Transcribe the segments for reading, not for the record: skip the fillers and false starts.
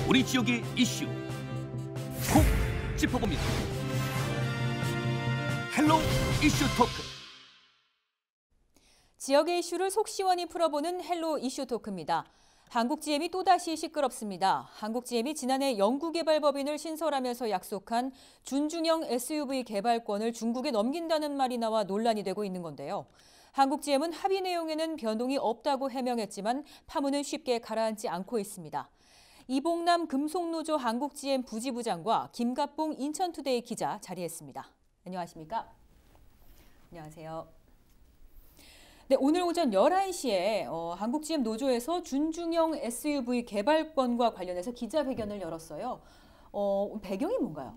우리 지역의 이슈 콕 짚어봅니다. 헬로 이슈 토크. 지역의 이슈를 속 시원히 풀어보는 헬로 이슈 토크입니다. 한국GM이 또다시 시끄럽습니다. 한국GM이 지난해 연구개발법인을 신설하면서 약속한 준중형 SUV 개발권을 중국에 넘긴다는 말이 나와 논란이 되고 있는 건데요. 한국GM은 합의 내용에는 변동이 없다고 해명했지만 파문은 쉽게 가라앉지 않고 있습니다. 이봉남 금속노조 한국GM 부지부장과 김갑봉 인천투데이 기자 자리했습니다. 안녕하십니까? 안녕하세요. 네, 오늘 오전 11시에 한국GM 노조에서 준중형 SUV 개발권과 관련해서 기자회견을 열었어요. 배경이 뭔가요?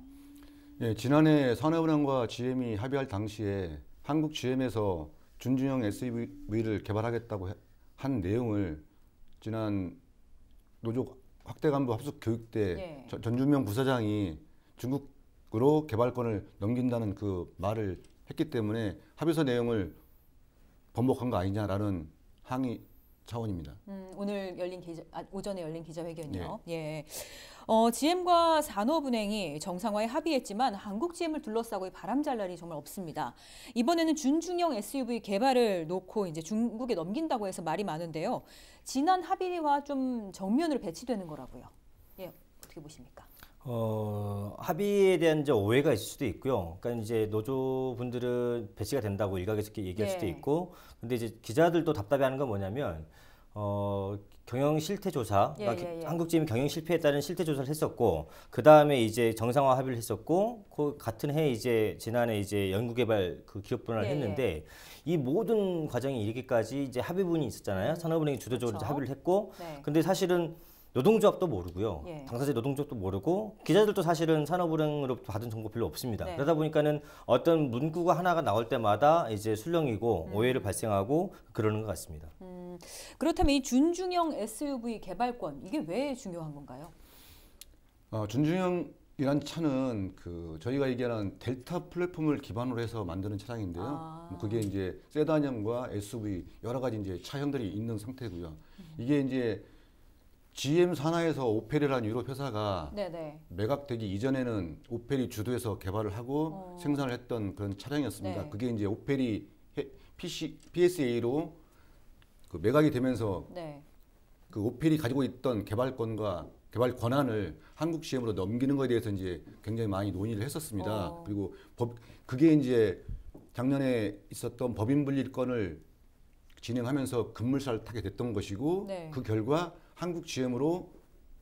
예, 지난해 산업은행과 GM이 합의할 당시에 한국GM에서 준중형 SUV를 개발하겠다고 한 내용을 지난 노조 확대 간부 합숙 교육 때 전준명 부사장이 중국으로 개발권을 넘긴다는 그 말을 했기 때문에 합의서 내용을 번복한 거 아니냐라는 항의 차원입니다. 오늘 오전에 열린 기자회견이요. 예. GM과 산업은행이 정상화에 합의했지만 한국GM을 둘러싸고 바람잘 날이 정말 없습니다. 이번에는 준중형 SUV 개발을 놓고 이제 중국에 넘긴다고 해서 말이 많은데요. 지난 합의와 좀 정면으로 배치되는 거라고요. 예, 어떻게 보십니까? 합의에 대한 이제 오해가 있을 수도 있고요. 그러니까 이제 노조분들은 배치가 된다고 일각에서 얘기할 수도 있고, 근데 이제 기자들도 답답해하는 건 뭐냐면 경영 실태 조사, 한국GM이 경영 실패에 따른 실태 조사를 했었고, 그 다음에 이제 정상화 합의를 했었고, 그 같은 해 이제 지난해 이제 연구개발 그 기업 분할을 했는데 이 모든 과정이 이르기까지 이제 합의문이 있었잖아요. 산업은행이 주도적으로 이제 합의를 했고, 근데 사실은 노동조합도 모르고요. 당사자 노동조합도 모르고 기자들도 사실은 산업은행으로부터 받은 정보 별로 없습니다. 그러다 보니까는 어떤 문구가 하나가 나올 때마다 이제 술렁이고 오해를 발생하고 그러는 것 같습니다. 그렇다면 이 준중형 SUV 개발권 이게 왜 중요한 건가요? 준중형이란 차는 저희가 얘기하는 델타 플랫폼을 기반으로 해서 만드는 차량인데요. 그게 이제 세단형과 SUV 여러 가지 이제 차형들이 있는 상태고요. 이게 이제 GM 산하에서 오페리라는 유럽 회사가 매각되기 이전에는 오페리 주도해서 개발을 하고 생산을 했던 그런 차량이었습니다. 그게 이제 오페리 PSA로 매각이 되면서 그 오페리 가지고 있던 개발권과 개발 권한을 한국GM으로 넘기는 것에 대해서 이제 굉장히 많이 논의를 했었습니다. 그리고 그게 이제 작년에 있었던 법인 분리건을 진행하면서 급물살을 타게 됐던 것이고 그 결과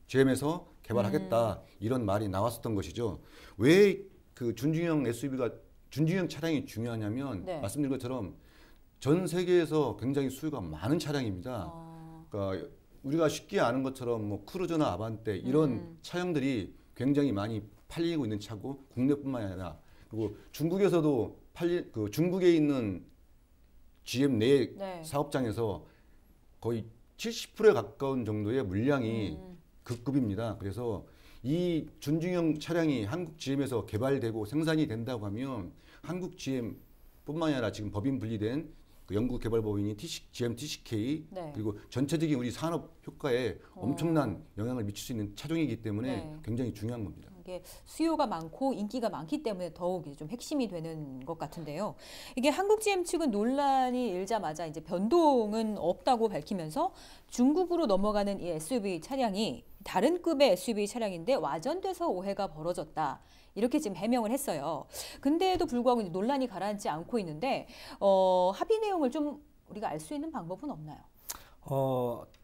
GM에서 개발하겠다 이런 말이 나왔었던 것이죠. 왜 그 준중형 차량이 중요하냐면 말씀드린 것처럼 전 세계에서 굉장히 수요가 많은 차량입니다. 그러니까 우리가 쉽게 아는 것처럼 뭐 크루저나 아반떼 이런 차량들이 굉장히 많이 팔리고 있는 차고 국내뿐만 아니라 그리고 중국에서도 중국에 있는 GM 내 사업장에서 거의 70%에 가까운 정도의 물량이 그 급입니다. 그래서 이 준중형 차량이 한국GM에서 개발되고 생산이 된다고 하면 한국GM뿐만 아니라 지금 법인 분리된 그 연구개발법인이 GM TCK 그리고 전체적인 우리 산업 효과에 엄청난 영향을 미칠 수 있는 차종이기 때문에 굉장히 중요한 겁니다. 이게 수요가 많고 인기가 많기 때문에 더욱 좀 핵심이 되는 것 같은데요. 이게 한국GM 측은 논란이 일자마자 이제 변동은 없다고 밝히면서 중국으로 넘어가는 이 SUV 차량이 다른 급의 SUV 차량인데 와전돼서 오해가 벌어졌다. 이렇게 지금 해명을 했어요. 근데도 불구하고 이제 논란이 가라앉지 않고 있는데 합의 내용을 좀 우리가 알 수 있는 방법은 없나요?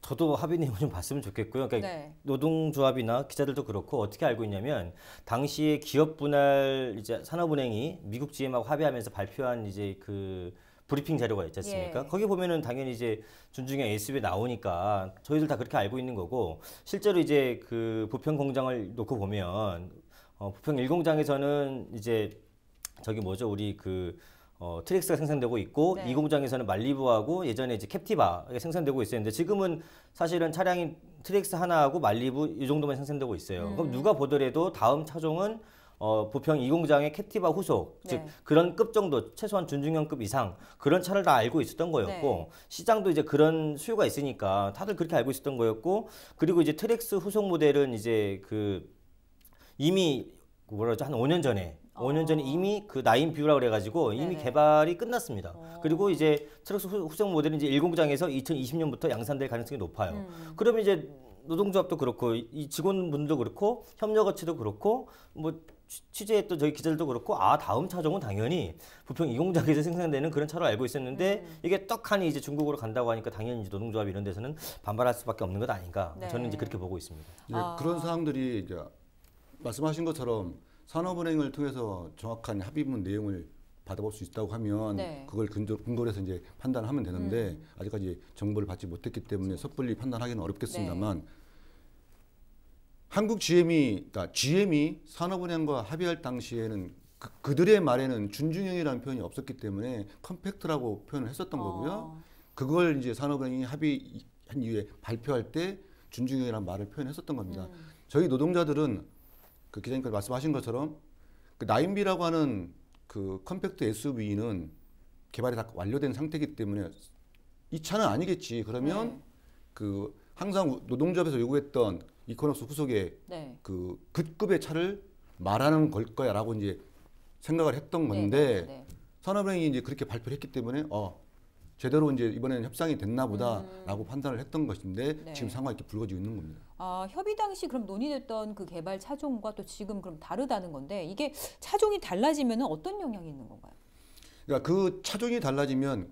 저도 합의 내용을 좀 봤으면 좋겠고요. 그러니까 노동조합이나 기자들도 그렇고 어떻게 알고 있냐면 당시에 기업 분할 이제 산업은행이 미국 GM하고 합의하면서 발표한 이제 그 브리핑 자료가 있지 않습니까? 거기 보면은 당연히 이제 준중형 SUV 나오니까 저희들 다 그렇게 알고 있는 거고 실제로 이제 그 부평 공장을 놓고 보면 부평 1공장에서는 이제 저기 뭐죠 우리 트릭스가 생산되고 있고 이 공장에서는 말리부하고 예전에 이제 캡티바가 생산되고 있었는데 지금은 사실은 차량이 트릭스 하나하고 말리부 이 정도만 생산되고 있어요. 그럼 누가 보더라도 다음 차종은 부평 2공장의 캡티바 후속, 네. 즉 그런 급 정도, 최소한 준중형급 이상 그런 차를 다 알고 있었던 거였고 네. 시장도 이제 그런 수요가 있으니까 다들 그렇게 알고 있었던 거였고 그리고 이제 트랙스 후속 모델은 이제 그 이미 뭐라죠 한 5년 전에 이미 그 나인 뷰라 그래가지고 이미 네네. 개발이 끝났습니다. 그리고 이제 트랙스 후속 모델은 이제 1공장에서 2020년부터 양산될 가능성이 높아요. 그러면 이제 노동조합도 그렇고 이 직원분도 그렇고 협력업체도 그렇고 뭐 취재했던 저희 기자들도 그렇고 다음 차종은 당연히 부평 2공장에서 생산되는 그런 차로 알고 있었는데 이게 떡하니 이제 중국으로 간다고 하니까 당연히 이제 노동조합 이런 데서는 반발할 수밖에 없는 것 아닌가 네. 저는 이제 그렇게 보고 있습니다. 그런 사항들이 이제 말씀하신 것처럼 산업은행을 통해서 정확한 합의문 내용을 받아볼 수 있다고 하면 네. 그걸 근거로 해서 이제 판단하면 되는데 아직까지 정보를 받지 못했기 때문에 섣불리 판단하기는 어렵겠습니다만 한국 그러니까 GM이 산업은행과 합의할 당시에는 그들의 말에는 준중형이라는 표현이 없었기 때문에 컴팩트라고 표현을 했었던 거고요. 그걸 이제 산업은행이 합의한 이후에 발표할 때 준중형이라는 말을 표현했었던 겁니다. 저희 노동자들은 그 기자님께서 말씀하신 것처럼 그 나인비라고 하는 그 컴팩트 SUV는 개발이 다 완료된 상태이기 때문에 이 차는 아니겠지. 그러면 그 항상 노동조합에서 요구했던 이코노스 후속의 그 급급의 차를 말하는 걸 거야라고 이제 생각을 했던 건데 산업은행이 이제 그렇게 발표를 했기 때문에 제대로 이제 이번에는 협상이 됐나 보다라고 판단을 했던 것인데 지금 상황이 이렇게 불거지고 있는 겁니다. 협의 당시 그럼 논의됐던 그 개발 차종과 또 지금 그럼 다르다는 건데 이게 차종이 달라지면 어떤 영향이 있는 건가요? 그러니까 그 차종이 달라지면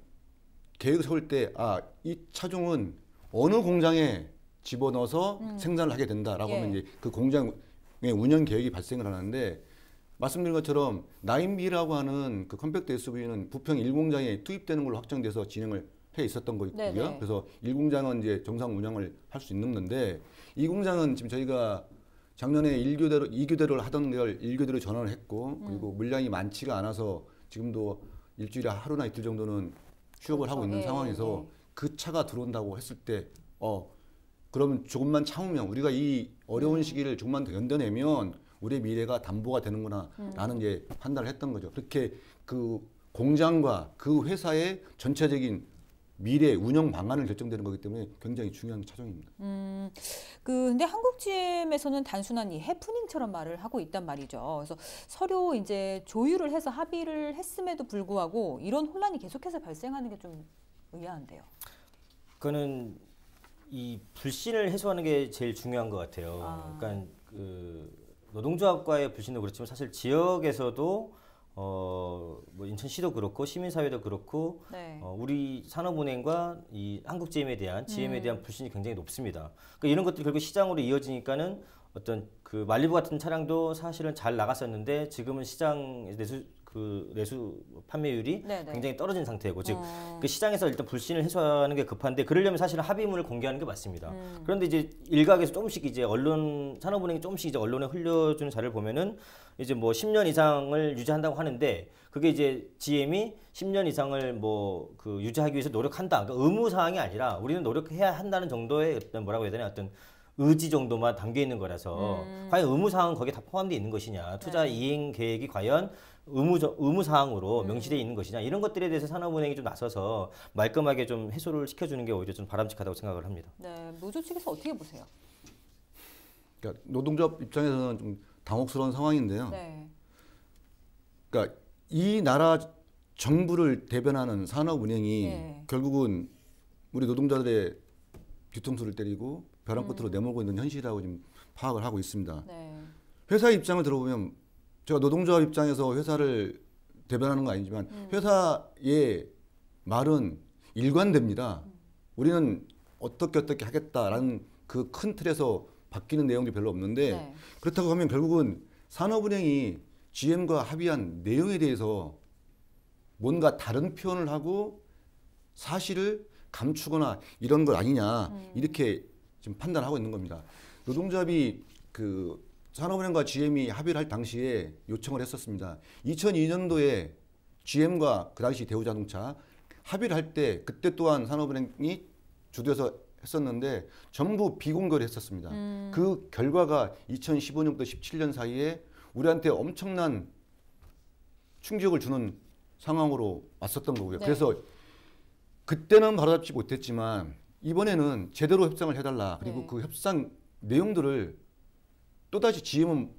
계획을 세울 때 이 차종은 어느 공장에 집어넣어서 생산을 하게 된다라고 하면 이제 그 공장의 운영 계획이 발생을 하는데 말씀드린 것처럼 나인비라고 하는 그 컴팩트 SUV는 부평 1공장에 투입되는 걸로 확정돼서 진행을 해 있었던 거고요. 네네. 그래서 1공장은 이제 정상 운영을 할 수 있는 건데 이 공장은 지금 저희가 작년에 2교대로 하던 걸 1교대로 전환을 했고 그리고 물량이 많지가 않아서 지금도 일주일에 하루나 이틀 정도는 휴업을 하고 있는 상황에서 그 차가 들어온다고 했을 때 그러면 조금만 참으면 우리가 이 어려운 시기를 조금만 더 견뎌내면 우리의 미래가 담보가 되는구나라는 이제 판단을 했던 거죠. 그렇게 그 공장과 그 회사의 전체적인 미래 운영 방안을 결정되는 거기 때문에 굉장히 중요한 차종입니다. 근데 한국 GM에서는 단순한 이 해프닝처럼 말을 하고 있단 말이죠. 그래서 서로 이제 조율을 해서 합의를 했음에도 불구하고 이런 혼란이 계속해서 발생하는 게 좀 의아한데요. 그거는 이 불신을 해소하는 게 제일 중요한 것 같아요. 그러니까 그 노동조합과의 불신도 그렇지만 사실 지역에서도 뭐 인천시도 그렇고 시민사회도 그렇고 우리 산업은행과 이 한국GM에 대한 GM에 대한 불신이 굉장히 높습니다. 그러니까 이런 것들이 결국 시장으로 이어지니까는 어떤 그 말리부 같은 차량도 사실은 잘 나갔었는데 지금은 시장 내수 판매율이 굉장히 떨어진 상태고 즉 그 시장에서 일단 불신을 해소하는 게 급한데 그러려면 사실은 합의문을 공개하는 게 맞습니다. 그런데 이제 일각에서 조금씩 이제 산업은행이 조금씩 이제 언론에 흘려주는 자료를 보면은 이제 뭐 10년 이상을 유지한다고 하는데 그게 이제 GM이 10년 이상을 뭐 그 유지하기 위해서 노력한다. 그러니까 의무 사항이 아니라 우리는 노력해야 한다는 정도의 어떤 뭐라고 해야 되나 어떤 의지 정도만 담겨 있는 거라서 과연 의무 사항은 거기에 다 포함되어 있는 것이냐, 투자 이행 계획이 과연 의무 사항으로 명시되어 있는 것이냐 이런 것들에 대해서 산업은행이 좀 나서서 말끔하게 좀 해소를 시켜주는 게 오히려 좀 바람직하다고 생각을 합니다. 노조 측에서 어떻게 보세요? 그러니까 노동조합 입장에서는 좀 당혹스러운 상황인데요. 그러니까 이 나라 정부를 대변하는 산업은행이 결국은 우리 노동자들의 뒤통수를 때리고 벼랑 끝으로 내몰고 있는 현실이라고 지금 파악을 하고 있습니다. 회사 입장을 들어보면 제가 노동조합 입장에서 회사를 대변하는 건 아니지만 회사의 말은 일관됩니다. 우리는 어떻게 하겠다라는 그 큰 틀에서 바뀌는 내용들이 별로 없는데 그렇다고 하면 결국은 산업은행이 GM과 합의한 내용에 대해서 뭔가 다른 표현을 하고 사실을 감추거나 이런 것 아니냐 이렇게 지금 판단하고 있는 겁니다. 노동조합이 그 산업은행과 GM이 합의를 할 당시에 요청을 했었습니다. 2002년도에 GM과 그 당시 대우자동차 합의를 할 때 그때 또한 산업은행이 주도해서 했었는데 전부 비공개를 했었습니다. 그 결과가 2015년부터 17년 사이에 우리한테 엄청난 충격을 주는 상황으로 왔었던 거고요. 네. 그래서 그때는 바로잡지 못했지만 이번에는 제대로 협상을 해달라. 그리고 네. 그 협상 내용들을 또다시 GM은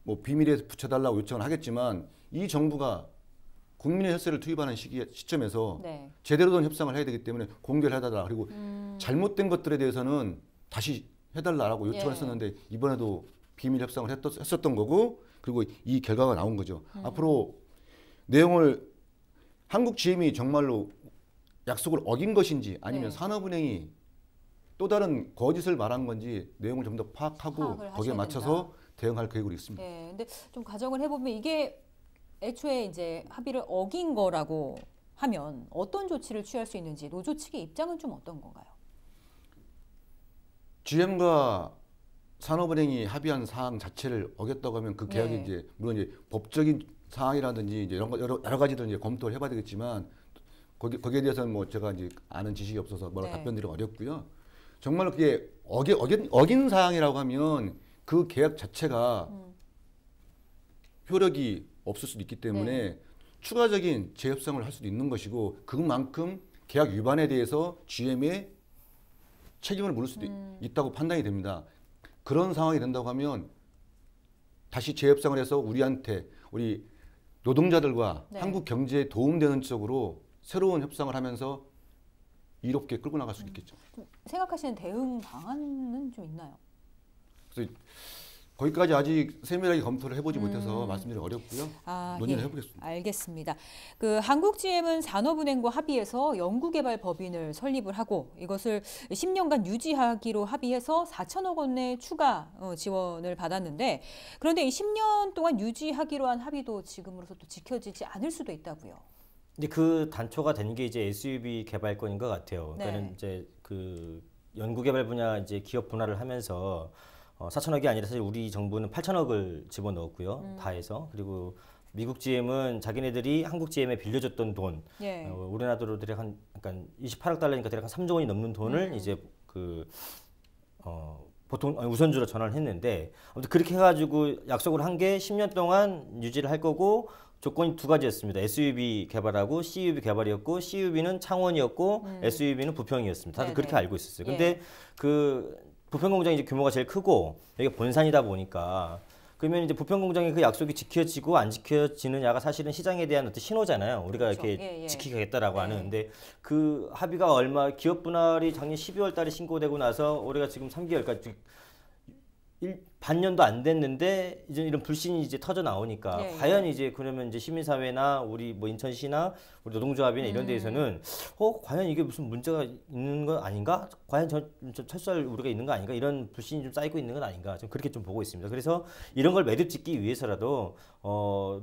뭐 비밀에 붙여달라고 요청을 하겠지만 이 정부가 국민의 혈세를 투입하는 시점에서 네. 제대로 된 협상을 해야 되기 때문에 공개를 해달라. 그리고 잘못된 것들에 대해서는 다시 해달라고 요청을 예. 했었는데 이번에도 비밀 협상을 했었던 거고 그리고 이 결과가 나온 거죠. 앞으로 내용을 한국 GM이 정말로 약속을 어긴 것인지 아니면 네. 산업은행이 또 다른 거짓을 말한 건지 내용을 좀 더 파악하고 파악을 거기에 하셔야 맞춰서 된다. 대응할 계획으로 있습니다. 예, 근데 좀 가정을 해보면 이게 애초에 이제 합의를 어긴 거라고 하면 어떤 조치를 취할 수 있는지 노조 측의 입장은 좀 어떤 건가요? GM과 산업은행이 합의한 사항 자체를 어겼다고 하면 그 계약이 네. 이제 물론 이제 법적인 사항이라든지 이제 여러 가지들 이제 검토를 해봐야 되겠지만 거기에 대해서는 뭐 제가 이제 아는 지식이 없어서 뭐라 네. 답변드리기 어렵고요. 정말로 그게 어긴 사항이라고 하면 그 계약 자체가 효력이 없을 수도 있기 때문에 네. 추가적인 재협상을 할 수도 있는 것이고 그만큼 계약 위반에 대해서 GM의 책임을 물을 수도 있다고 판단이 됩니다. 그런 상황이 된다고 하면 다시 재협상을 해서 우리 노동자들과 네. 한국 경제에 도움되는 쪽으로 새로운 협상을 하면서 이롭게 끌고 나갈 수 있겠죠. 좀 생각하시는 대응 방안은 좀 있나요? 그래서 거기까지 아직 세밀하게 검토를 해보지 못해서 말씀드리기 어렵고요. 논의를 예, 해보겠습니다. 알겠습니다. 그 한국GM은 산업은행과 합의해서 연구개발법인을 설립을 하고 이것을 10년간 유지하기로 합의해서 4천억 원의 추가 지원을 받았는데 그런데 이 10년 동안 유지하기로 한 합의도 지금으로서 또 지켜지지 않을 수도 있다고요. 근데 그 단초가 된 게 이제 SUV 개발권인 것 같아요. 네. 그러니까는 이제 그 연구개발 분야 이제 기업 분할을 하면서 4천억이 아니라 사실 우리 정부는 8천억을 집어넣었고요. 다 해서. 그리고 미국 GM은 자기네들이 한국 GM에 빌려줬던 돈, 예. 우리나라로 대략 한 약간 28억 달러니까 대략 한 3조 원이 넘는 돈을 이제 보통 우선주로 전환을 했는데 아무튼 그렇게 해가지고 약속을 한 게 10년 동안 유지를 할 거고 조건이 두 가지였습니다. SUV 개발하고 CUV 개발이었고 CUV는 창원이었고 SUV는 부평이었습니다. 다들 네네. 그렇게 알고 있었어요. 근데 예. 그 부평 공장이 이제 규모가 제일 크고 여기 본산이다 보니까 그러면 이제 부평 공장의 그 약속이 지켜지고 안 지켜지느냐가 사실은 시장에 대한 어떤 신호잖아요. 우리가 그렇죠. 이렇게 예, 예. 지키겠다라고 네. 하는. 근데 그 합의가 얼마 기업 분할이 작년 12월 달에 신고되고 나서 올해가 지금 3개월까지 반년도 안 됐는데 이제 이런 불신이 이제 터져 나오니까 예, 예. 과연 이제 그러면 이제 시민사회나 우리 뭐 인천시나 우리 노동조합이나 이런 데에서는 과연 이게 무슨 문제가 있는 건 아닌가? 과연 저 철수할 우리가 있는 거 아닌가? 이런 불신이 좀 쌓이고 있는 건 아닌가? 좀 그렇게 좀 보고 있습니다. 그래서 이런 걸 매듭 짓기 위해서라도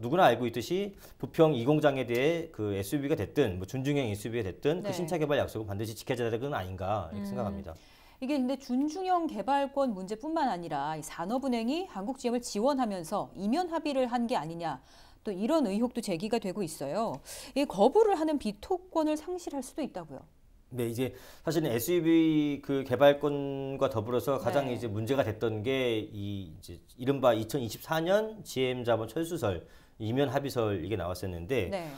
누구나 알고 있듯이 부평 이 공장에 대해 그 SUV가 됐든 뭐 준중형 SUV가 됐든 네. 그 신차 개발 약속은 반드시 지켜져야 되는 건 아닌가 이렇게 생각합니다. 이게 근데 준중형 개발권 문제뿐만 아니라 이 산업은행이 한국GM을 지원하면서 이면 합의를 한 게 아니냐 또 이런 의혹도 제기가 되고 있어요. 이 거부를 하는 비토권을 상실할 수도 있다고요. 네, 이제 사실은 SUV 그 개발권과 더불어서 가장 네. 이제 문제가 됐던 게 이 이제 이른바 2024년 GM 자본 철수설 이면 합의설 이게 나왔었는데 네.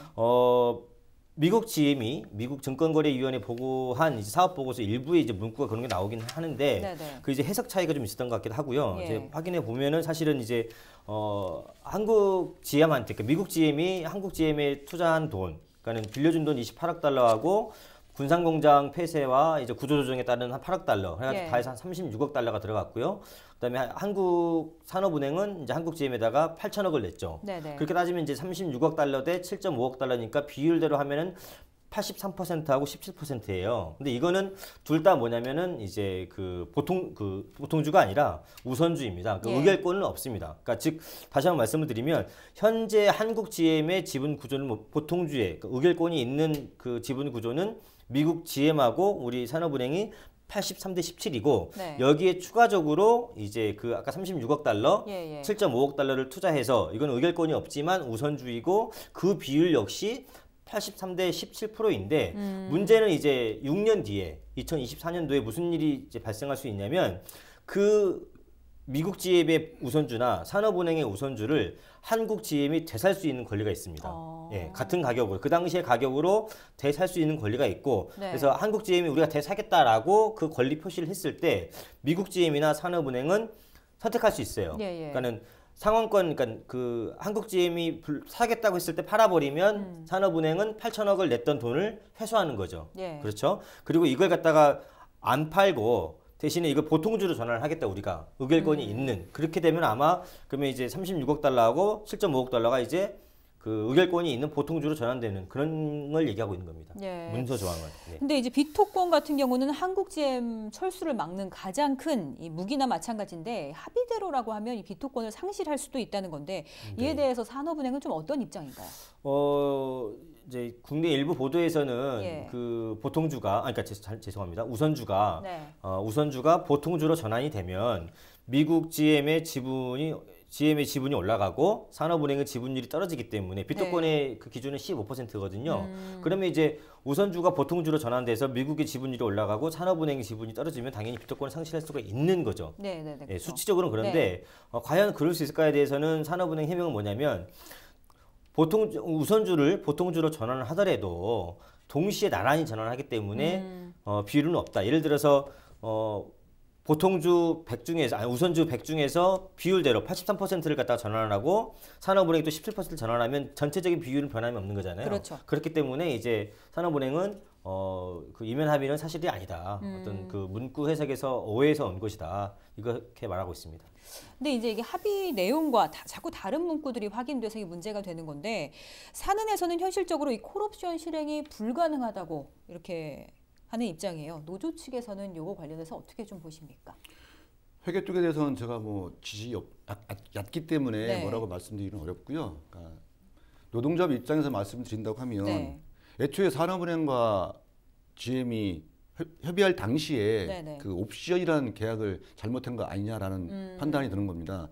미국 GM이 미국 증권거래위원회 보고한 이제 사업 보고서 일부에 이제 문구가 그런 게 나오긴 하는데 네네. 그 이제 해석 차이가 좀 있었던 것 같기도 하고요. 예. 이제 확인해 보면은 사실은 이제 한국 GM한테 그러니까 미국 GM이 한국 GM에 투자한 돈, 그러니까는 빌려준 돈 28억 달러하고 군산 공장 폐쇄와 이제 구조조정에 따른 한 8억 달러, 그래가지고 예. 다 해서 한 36억 달러가 들어갔고요. 그다음에 한국 산업은행은 이제 한국 GM에다가 8천억을 냈죠. 네네. 그렇게 따지면 이제 36억 달러 대 7.5억 달러니까 비율대로 하면은 83%하고 17%예요. 근데 이거는 둘 다 뭐냐면은 이제 그 보통주가 아니라 우선주입니다. 그 예. 의결권은 없습니다. 그러니까 즉 다시 한번 말씀을 드리면 현재 한국 GM의 지분 구조는 뭐 보통주의 그 의결권이 있는 그 지분 구조는 미국 GM하고 우리 산업은행이 83대 17이고 네. 여기에 추가적으로 이제 그 아까 36억 달러, 예, 예. 7.5억 달러를 투자해서 이건 의결권이 없지만 우선주이고 그 비율 역시 83대 17%인데 문제는 이제 6년 뒤에 2024년도에 무슨 일이 이제 발생할 수 있냐면 그 미국 GM의 우선주나 산업은행의 우선주를 한국 GM이 되살 수 있는 권리가 있습니다. 예, 같은 가격으로 그 당시의 가격으로 되살 수 있는 권리가 있고 네. 그래서 한국 GM이 우리가 되사겠다라고 그 권리 표시를 했을 때 미국 GM이나 산업은행은 선택할 수 있어요. 예, 예. 그러니까는 상환권, 그러니까 그 한국 GM이 사겠다고 했을 때 팔아버리면 산업은행은 8천억을 냈던 돈을 회수하는 거죠. 예. 그렇죠? 그리고 이걸 갖다가 안 팔고 대신에 이걸 보통주로 전환을 하겠다 우리가 의결권이 있는 그렇게 되면 아마 그러면 이제 36억 달러하고 7.5억 달러가 이제 그 의결권이 있는 보통주로 전환되는 그런 걸 얘기하고 있는 겁니다. 예. 문서 조항을. 네. 근데 이제 비토권 같은 경우는 한국 GM 철수를 막는 가장 큰 이 무기나 마찬가지인데 합의대로라고 하면 이 비토권을 상실할 수도 있다는 건데 이에 대해서 산업은행은 좀 어떤 입장인가요? 이제 국내 일부 보도에서는 예. 그 보통주가 그러니까 죄송합니다. 우선주가 네. 우선주가 보통주로 전환이 되면 미국 GM의 지분이 올라가고 산업은행의 지분율이 떨어지기 때문에 비토권의 그 기준은 15%거든요. 그러면 이제 우선주가 보통주로 전환돼서 미국의 지분율이 올라가고 산업은행의 지분이 떨어지면 당연히 비토권을 상실할 수가 있는 거죠. 네, 네, 네. 예, 그렇죠. 수치적으로는 그런데 과연 그럴 수 있을까에 대해서는 산업은행 해명은 뭐냐면 우선주를 보통주로 전환을 하더라도 동시에 나란히 전환을 하기 때문에 비율은 없다. 예를 들어서 보통주 100 중에서 우선주 100 중에서 비율대로 83%를 갖다가 전환을 하고 산업은행이 또 17%를 전환하면 전체적인 비율은 변함이 없는 거잖아요. 그렇죠. 그렇기 때문에 이제 산업은행은 그 이면 합의는 사실이 아니다. 어떤 그 문구 해석에서 오해에서 온 것이다. 이렇게 말하고 있습니다. 근데 이제 이게 합의 내용과 자꾸 다른 문구들이 확인돼서 이게 문제가 되는 건데 산은에서는 현실적으로 이 콜옵션 실행이 불가능하다고 이렇게 하는 입장이에요. 노조 측에서는 요거 관련해서 어떻게 좀 보십니까? 회계 쪽에 대해서는 제가 뭐 지식이 얕기 때문에 네. 뭐라고 말씀드리기는 어렵고요. 그러니까 노동조합 입장에서 말씀드린다고 하면 네. 애초에 산업은행과 GM이 협의할 당시에 네네. 그 옵션이라는 계약을 잘못한 거 아니냐라는 판단이 드는 겁니다.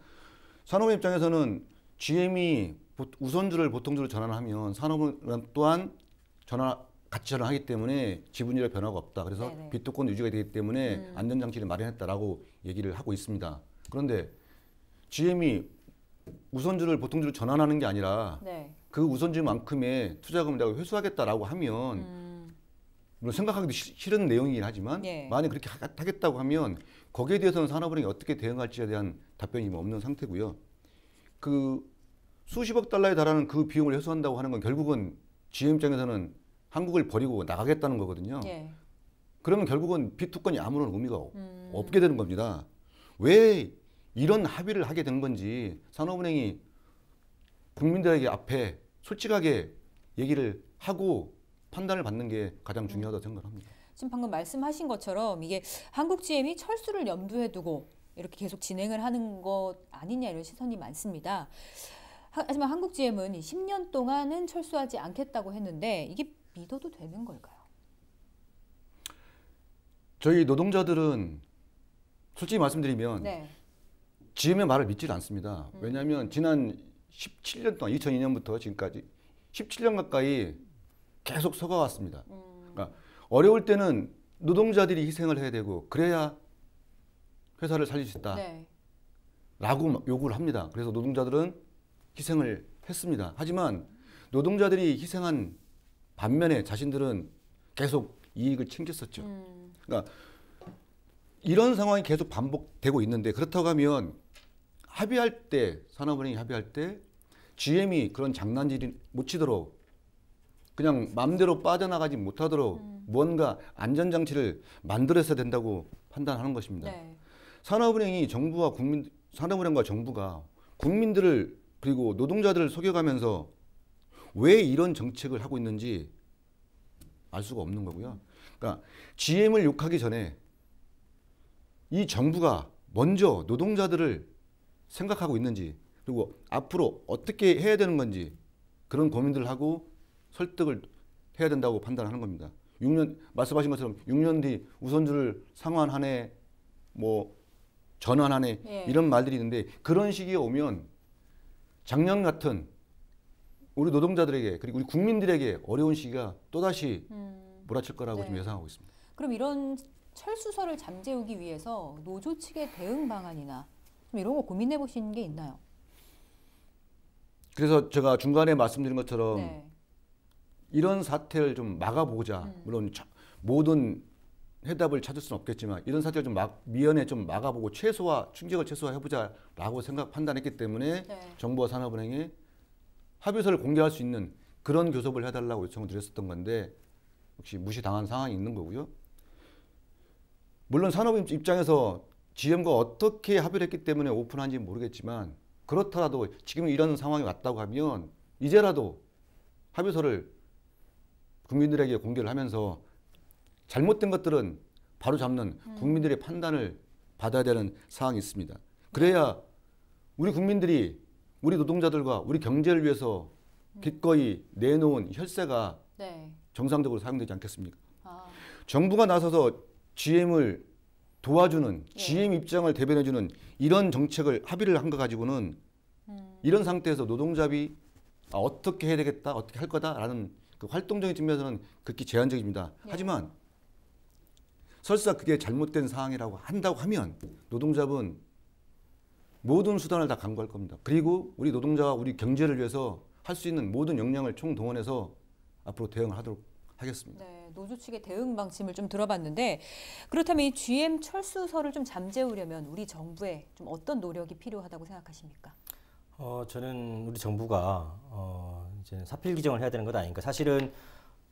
산업은 입장에서는 GM이 우선주를 보통주로 전환하면 산업은 또한 같이 전환하기 때문에 지분율의 변화가 없다. 그래서 네네. 비토권 유지가 되기 때문에 안전장치를 마련했다라고 얘기를 하고 있습니다. 그런데 GM이 우선주를 보통주로 전환하는 게 아니라 네. 그 우선주만큼의 투자금을 내가 회수하겠다라고 하면 물론 생각하기도 싫은 내용이긴 하지만 예. 만약 그렇게 하겠다고 하면 거기에 대해서는 산업은행이 어떻게 대응할지에 대한 답변이 없는 상태고요. 그 수십억 달러에 달하는 그 비용을 회수한다고 하는 건 결국은 GM 입장에서는 한국을 버리고 나가겠다는 거거든요. 예. 그러면 결국은 비토권이 아무런 의미가 없게 되는 겁니다. 왜 이런 합의를 하게 된 건지 산업은행이 국민들에게 앞에 솔직하게 얘기를 하고 판단을 받는 게 가장 중요하다고 생각합니다. 지금 방금 말씀하신 것처럼 이게 한국 GM이 철수를 염두에 두고 이렇게 계속 진행을 하는 것 아니냐 이런 시선이 많습니다. 하지만 한국 GM은 10년 동안은 철수하지 않겠다고 했는데 이게 믿어도 되는 걸까요? 저희 노동자들은 솔직히 말씀드리면 네. GM의 말을 믿질 않습니다. 왜냐하면 지난 17년 동안 2002년부터 지금까지 17년 가까이 계속 속아왔습니다. 그러니까 어려울 때는 노동자들이 희생을 해야 되고 그래야 회사를 살릴 수 있다. 네. 라고 요구를 합니다. 그래서 노동자들은 희생을 했습니다. 하지만 노동자들이 희생한 반면에 자신들은 계속 이익을 챙겼었죠. 그러니까 이런 상황이 계속 반복되고 있는데 그렇다고 하면 합의할 때 산업은행이 합의할 때 GM이 그런 장난질이 못 치도록 그냥 마음대로 빠져나가지 못하도록 무언가 안전장치를 만들어야 된다고 판단하는 것입니다. 네. 산업은행과 정부가 국민들을 그리고 노동자들을 속여가면서 왜 이런 정책을 하고 있는지 알 수가 없는 거고요. 그러니까 GM을 욕하기 전에 이 정부가 먼저 노동자들을 생각하고 있는지 그리고 앞으로 어떻게 해야 되는 건지 그런 고민들을 하고 설득을 해야 된다고 판단하는 겁니다. 6년 말씀하신 것처럼 6년 뒤 우선주를 상환하네 뭐 전환하네 예. 이런 말들이 있는데 그런 시기에 오면 작년 같은 우리 노동자들에게 그리고 우리 국민들에게 어려운 시기가 또다시 몰아칠 거라고 네. 좀 예상하고 있습니다. 그럼 이런 철수설을 잠재우기 위해서 노조 측의 대응 방안이나 좀 좀 이런 거 고민해 보신 게 있나요? 그래서 제가 중간에 말씀드린 것처럼 네. 이런 사태를 좀 막아보자. 물론 모든 해답을 찾을 수는 없겠지만 이런 사태를 좀 미연에 좀 막아보고 충격을 최소화해보자라고 판단했기 때문에 네. 정부와 산업은행에 합의서를 공개할 수 있는 그런 교섭을 해달라고 요청을 드렸었던 건데 혹시 무시당한 상황이 있는 거고요. 물론 산업 입장에서 GM과 어떻게 합의를 했기 때문에 오픈한지 모르겠지만 그렇더라도 지금 이런 상황이 왔다고 하면 이제라도 합의서를 국민들에게 공개를 하면서 잘못된 것들은 바로 잡는 국민들의 판단을 받아야 되는 상황이 있습니다. 그래야 우리 국민들이 우리 노동자들과 우리 경제를 위해서 기꺼이 내놓은 혈세가 네. 정상적으로 사용되지 않겠습니까? 아, 정부가 나서서 GM을 도와주는 예. GM 입장을 대변해주는 이런 정책을 합의를 한 거 가지고는 이런 상태에서 노동자비 어떻게 해야 되겠다, 어떻게 할 거다라는 그 활동적인 측면에서는 극히 제한적입니다. 예. 하지만 설사 그게 잘못된 상황이라고 한다고 하면 노동자분 모든 수단을 다 강구할 겁니다. 그리고 우리 노동자와 우리 경제를 위해서 할 수 있는 모든 역량을 총동원해서 앞으로 대응을 하도록 하겠습니다. 네, 노조 측의 대응 방침을 좀 들어봤는데 그렇다면 이 GM 철수설을 좀 잠재우려면 우리 정부에 좀 어떤 노력이 필요하다고 생각하십니까? 저는 우리 정부가 이제 사필 규정을 해야 되는 것 아닌가. 사실은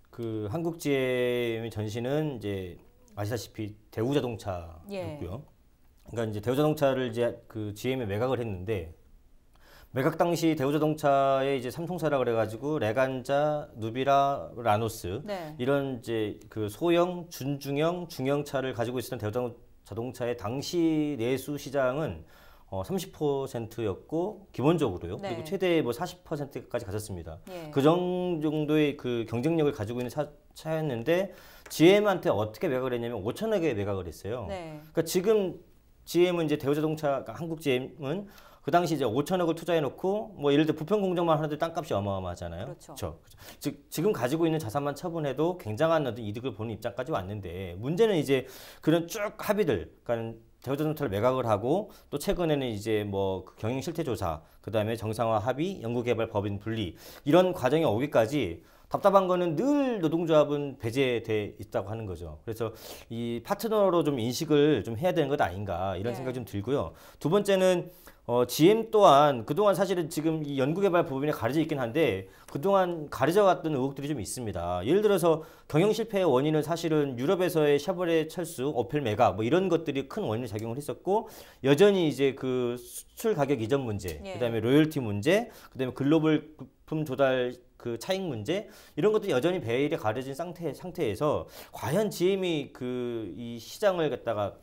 그 한국 GM의 전신은 이제 아시다시피 대우자동차였고요. 예. 그러니까 이제 대우자동차를 이제 그 GM에 매각을 했는데 매각 당시 대우자동차에 이제 삼성사라 그래가지고 레간자, 누비라, 라노스 네. 이런 이제 그 소형, 준중형, 중형차를 가지고 있었던 대우자동차의 당시 내수 시장은 30%였고 기본적으로요. 네. 그리고 최대 뭐 40%까지 갔었습니다. 예. 그 정도의 그 경쟁력을 가지고 있는 차였는데 GM한테 어떻게 매각을 했냐면 5천억에 매각을 했어요. 네. 그러니까 지금 GM은 이제 대우자동차, 한국 GM은 그 당시 이제 5천억을 투자해놓고 뭐 예를 들어 부편 공정만 하는데 땅값이 어마어마하잖아요. 그렇죠. 즉 지금 가지고 있는 자산만 처분해도 굉장한 어떤 이득을 보는 입장까지 왔는데 문제는 이제 그런 쭉 합의들, 그러니까 대우자동차를 매각을 하고 또 최근에는 이제 뭐 그 경영 실태 조사, 그 다음에 정상화 합의, 연구개발 법인 분리 이런 과정이 오기까지 답답한 거는 늘 노동조합은 배제돼 있다고 하는 거죠. 그래서 이 파트너로 좀 인식을 좀 해야 되는 것 아닌가 이런 네. 생각이 좀 들고요. 두 번째는 GM 또한 그동안 사실은 지금 이 연구개발 법인에 가려져 있긴 한데 그동안 가려져 왔던 의혹들이 좀 있습니다. 예를 들어서 경영 실패의 원인은 사실은 유럽에서의 샤브레 철수, 오펠 매각 뭐 이런 것들이 큰 원인을 작용을 했었고 여전히 이제 그 수출 가격 이전 문제, 예. 그다음에 로열티 문제, 그다음에 글로벌 부품 조달 그 차익 문제 이런 것들이 여전히 베일에 가려진 상태에서 과연 GM이 그 이 시장을 갖다가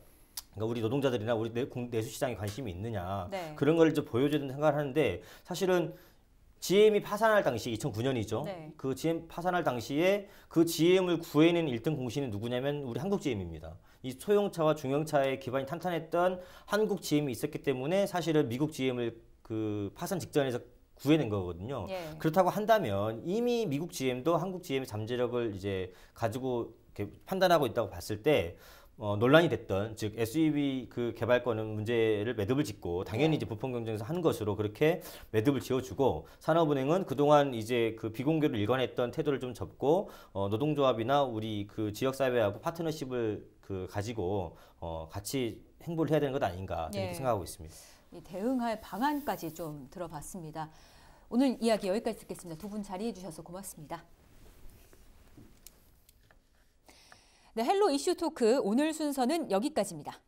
그러니까 우리 노동자들이나 우리 내수 시장에 관심이 있느냐 네. 그런 걸 좀 보여주는 생각을 하는데 사실은 GM이 파산할 당시 2009년이죠. 네. 그 GM 파산할 당시에 그 GM을 구해낸 1등 공신은 누구냐면 우리 한국 GM입니다. 이 소형차와 중형차의 기반이 탄탄했던 한국 GM이 있었기 때문에 사실은 미국 GM을 그 파산 직전에서 구해낸 거거든요. 예. 그렇다고 한다면 이미 미국 GM도 한국 GM의 잠재력을 이제 가지고 이렇게 판단하고 있다고 봤을 때 논란이 됐던 즉 SUV 그 개발권은 문제를 매듭을 짓고 당연히 네. 이제 부품 경쟁에서 한 것으로 그렇게 매듭을 지어주고 산업은행은 그동안 이제 그 비공개로 일관했던 태도를 좀 접고 노동조합이나 우리 그 지역사회하고 파트너십을 그 가지고 같이 행보를 해야 되는 것 아닌가 이렇게 네. 생각하고 있습니다. 이 대응할 방안까지 좀 들어봤습니다. 오늘 이야기 여기까지 듣겠습니다. 두 분 자리해 주셔서 고맙습니다. 네, 헬로 이슈 토크 오늘 순서는 여기까지입니다.